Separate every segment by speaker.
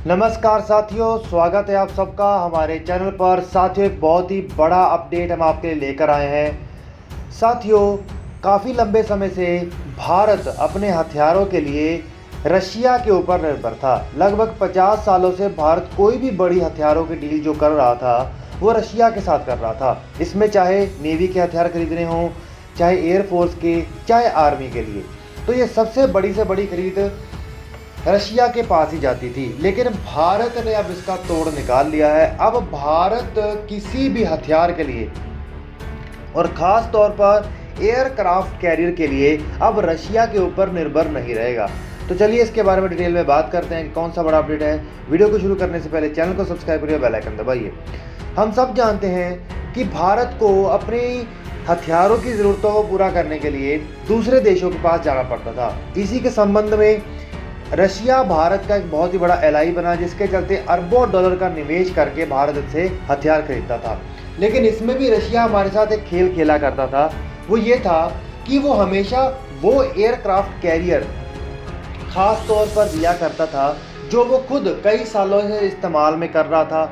Speaker 1: नमस्कार साथियों, स्वागत है आप सबका हमारे चैनल पर। साथियों, एक बहुत ही बड़ा अपडेट हम आपके लिए लेकर आए हैं। साथियों, काफ़ी लंबे समय से भारत अपने हथियारों के लिए रशिया के ऊपर निर्भर था। लगभग 50 सालों से भारत कोई भी बड़ी हथियारों की डील जो कर रहा था वो रशिया के साथ कर रहा था। इसमें चाहे नेवी के हथियार खरीदने हों, चाहे एयरफोर्स के, चाहे आर्मी के लिए, तो ये सबसे बड़ी से बड़ी खरीद रशिया के पास ही जाती थी। लेकिन भारत ने अब इसका तोड़ निकाल लिया है। अब भारत किसी भी हथियार के लिए और ख़ास तौर पर एयरक्राफ्ट कैरियर के लिए अब रशिया के ऊपर निर्भर नहीं रहेगा। तो चलिए इसके बारे में डिटेल में बात करते हैं कि कौन सा बड़ा अपडेट है। वीडियो को शुरू करने से पहले चैनल को सब्सक्राइब करिए, बेल आइकन दबाइए। हम सब जानते हैं कि भारत को अपनी हथियारों की ज़रूरतों को पूरा करने के लिए दूसरे देशों के पास जाना पड़ता था। इसी के संबंध में रशिया भारत का एक बहुत ही बड़ा एलाई बना, जिसके चलते अरबों डॉलर का निवेश करके भारत से हथियार खरीदता था। लेकिन इसमें भी रशिया हमारे साथ एक खेल खेला करता था। वो ये था कि वो हमेशा वो एयरक्राफ्ट कैरियर खास तौर पर दिया करता था जो वो खुद कई सालों से इस्तेमाल में कर रहा था।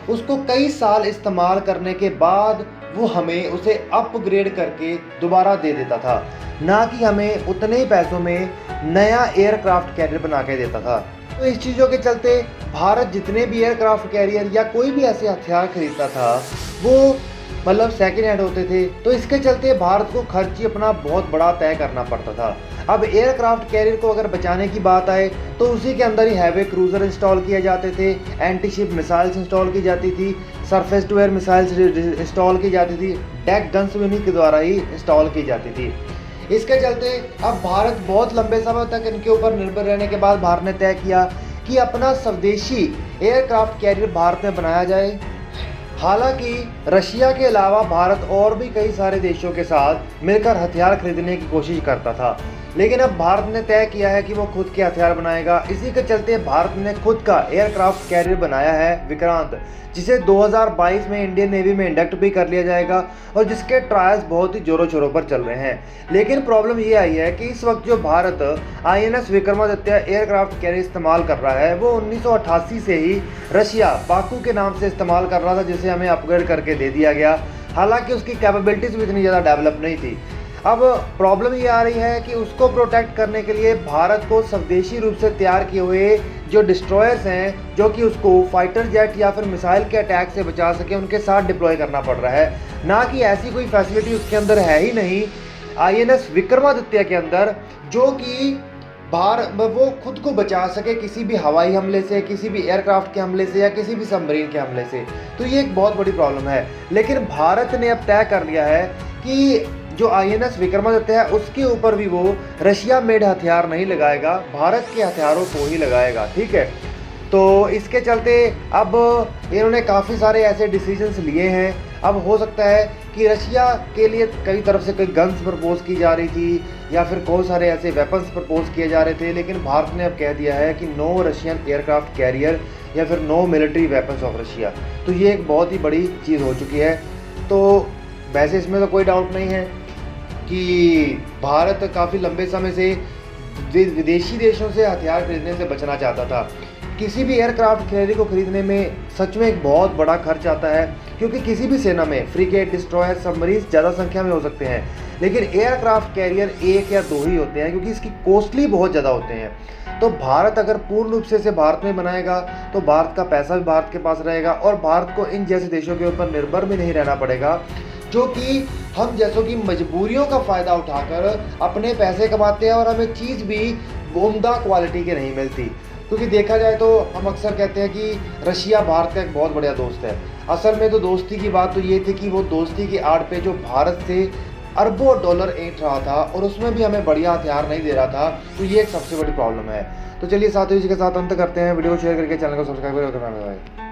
Speaker 1: उसको कई साल इस्तेमाल करने के बाद वो हमें उसे अपग्रेड करके दोबारा दे देता था, ना कि हमें उतने ही पैसों में नया एयरक्राफ्ट कैरियर बना के देता था। तो इस चीज़ों के चलते भारत जितने भी एयरक्राफ्ट कैरियर या कोई भी ऐसे हथियार खरीदता था वो मतलब सेकेंड हैंड होते थे। तो इसके चलते भारत को खर्च ही अपना बहुत बड़ा तय करना पड़ता था। अब एयरक्राफ्ट कैरियर को अगर बचाने की बात आए तो उसी के अंदर ही हैवी क्रूजर इंस्टॉल किए जाते थे, एंटी शिप मिसाइल्स इंस्टॉल की जाती थी, surface to air missiles install की जाती थी, डेक गन्स भी उन्हीं के द्वारा ही इंस्टॉल की जाती थी। इसके चलते अब भारत बहुत लंबे समय तक इनके ऊपर निर्भर रहने के बाद भारत ने तय किया कि अपना स्वदेशी एयरक्राफ्ट कैरियर भारत में बनाया जाए। हालांकि रशिया के अलावा भारत और भी कई सारे देशों के साथ मिलकर हथियार खरीदने की कोशिश करता था, लेकिन अब भारत ने तय किया है कि वो खुद के हथियार बनाएगा। इसी के चलते भारत ने खुद का एयरक्राफ्ट कैरियर बनाया है विक्रांत, जिसे 2022 में इंडियन नेवी में इंडक्ट भी कर लिया जाएगा और जिसके ट्रायल्स बहुत ही जोरों शोरों पर चल रहे हैं। लेकिन प्रॉब्लम ये आई है कि इस वक्त जो Bharat INS Vikramaditya aircraft carrier इस्तेमाल कर रहा है वो 1988 से ही रशिया बाकू के नाम से इस्तेमाल कर रहा था, जिसे हमें अपग्रेड करके दे दिया गया। हालांकि उसकी कैपेबिलिटीज़ भी इतनी ज़्यादा डेवलप नहीं थी। अब प्रॉब्लम ये आ रही है कि उसको प्रोटेक्ट करने के लिए भारत को स्वदेशी रूप से तैयार किए हुए जो डिस्ट्रॉयर्स हैं, जो कि उसको फाइटर जेट या फिर मिसाइल के अटैक से बचा सके, उनके साथ डिप्लॉय करना पड़ रहा है। ना कि ऐसी कोई फैसिलिटी उसके अंदर है ही नहीं INS विक्रमादित्य के अंदर, जो कि वो खुद को बचा सके किसी भी हवाई हमले से, किसी भी एयरक्राफ्ट के हमले से या किसी भी सबमरीन के हमले से। तो ये एक बहुत बड़ी प्रॉब्लम है। लेकिन भारत ने अब तय कर लिया है कि जो INS विक्रमादित्य है उसके ऊपर भी वो रशिया मेड हथियार नहीं लगाएगा, भारत के हथियारों को ही लगाएगा। ठीक है, तो इसके चलते अब इन्होंने काफ़ी सारे ऐसे डिसीजंस लिए हैं। अब हो सकता है कि रशिया के लिए कई तरफ से कई गन्स प्रपोज की जा रही थी या फिर बहुत सारे ऐसे वेपन्स प्रपोज किए जा रहे थे, लेकिन भारत ने अब कह दिया है कि नो रशियन एयरक्राफ्ट कैरियर या फिर no military weapons of Russia. तो ये एक बहुत ही बड़ी चीज़ हो चुकी है। तो वैसे इसमें तो कोई डाउट नहीं है कि भारत काफ़ी लंबे समय से विदेशी देशों से हथियार खरीदने से बचना चाहता था। किसी भी एयरक्राफ्ट कैरियर को खरीदने में सच में एक बहुत बड़ा खर्च आता है, क्योंकि किसी भी सेना में फ्रिगेट, डिस्ट्रॉयर, सबमरीन ज़्यादा संख्या में हो सकते हैं, लेकिन एयरक्राफ्ट कैरियर 1 या 2 ही होते हैं, क्योंकि इसकी कॉस्टली बहुत ज़्यादा होते हैं। तो भारत अगर पूर्ण रूप से इसे भारत में बनाएगा तो भारत का पैसा भी भारत के पास रहेगा और भारत को इन जैसे देशों के ऊपर निर्भर भी नहीं रहना पड़ेगा, जो कि हम जैसों की मजबूरियों का फ़ायदा उठाकर अपने पैसे कमाते हैं और हमें चीज़ भी उम्दा क्वालिटी की नहीं मिलती। क्योंकि देखा जाए तो हम अक्सर कहते हैं कि रशिया भारत का एक बहुत बढ़िया दोस्त है। असल में तो दोस्ती की बात तो ये थी कि वो दोस्ती की आड़ पे जो भारत से अरबों डॉलर ऐंठ रहा था और उसमें भी हमें बढ़िया हथियार नहीं दे रहा था। तो ये एक सबसे बड़ी प्रॉब्लम है। तो चलिए साथियों, इसी के साथ अंत करते हैं। वीडियो को शेयर करके चैनल को सब्सक्राइब करें।